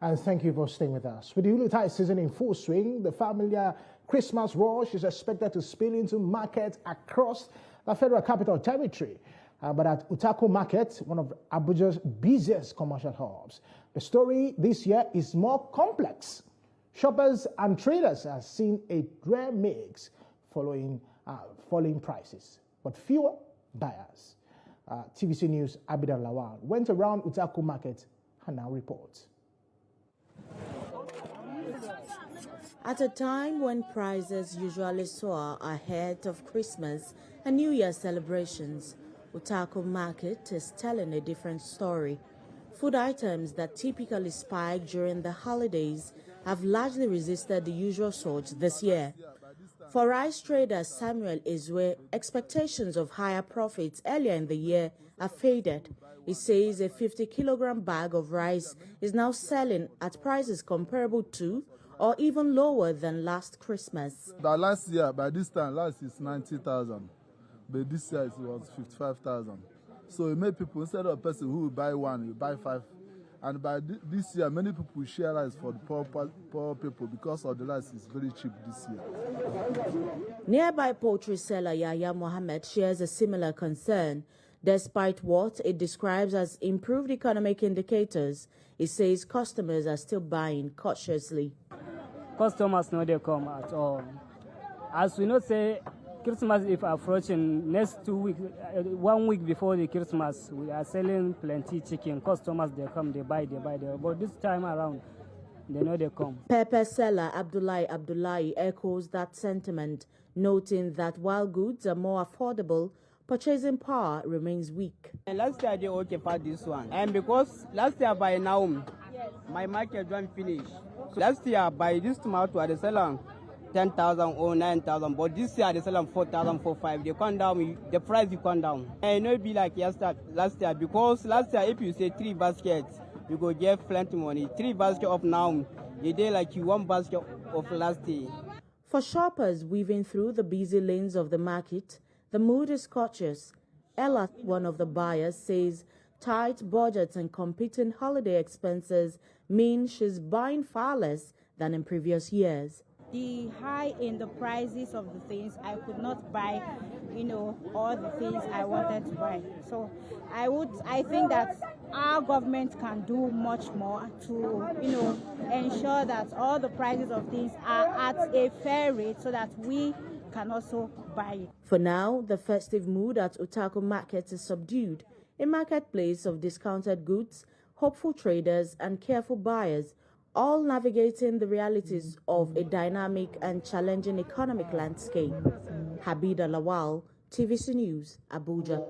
And thank you for staying with us. With the Yuletide season in full swing, the familiar Christmas rush is expected to spill into markets across the Federal Capital Territory. But at Utako Market, one of Abuja's busiest commercial hubs, the story this year is more complex. Shoppers and traders have seen a rare mix following falling prices, but fewer buyers. TVC News' Abida Lawal went around Utako Market and now reports. At a time when prices usually soar ahead of Christmas and New Year celebrations, Utako Market is telling a different story. Food items that typically spike during the holidays have largely resisted the usual surge this year. For rice trader Samuel Izwe, expectations of higher profits earlier in the year are faded. He says a 50-kilogram bag of rice is now selling at prices comparable to or even lower than last Christmas. Last year, by this time, last is 90,000, but this year it was 55,000. So it made people, instead of a person who will buy one, you buy five. And by this year, many people share rice for the poor people because of the rice is very cheap this year. Nearby poultry seller Yahya Mohammed shares a similar concern. Despite what it describes as improved economic indicators, he says customers are still buying cautiously. Customers know they come at all. As we know, say Christmas is approaching next 2 weeks, 1 week before the Christmas, we are selling plenty chicken. Customers, they come, they buy. But this time around, they know they come. Pepper seller Abdullahi echoes that sentiment, noting that while goods are more affordable, purchasing power remains weak. Last year they okay for this one, and because last year by now, my market don't finish. So last year by this tomato they selling 10,000 or 9,000, but this year they selling 4,000, 4,500. They come down, the price will come down. And it will be like last year, because last year if you say 3 baskets, you go get plenty money. 3 baskets of now, you day like you 1 basket of last year. For shoppers weaving through the busy lanes of the market, the mood is cautious. Ella, one of the buyers, says tight budgets and competing holiday expenses mean she's buying far less than in previous years. The high in the prices of the things, I could not buy, all the things I wanted to buy. So I think that our government can do much more to, ensure that all the prices of things are at a fair rate so that we can also buy it. For now, the festive mood at Utako Market is subdued, a marketplace of discounted goods, hopeful traders and careful buyers, all navigating the realities of a dynamic and challenging economic landscape. Abida Lawal, TVC News, Abuja.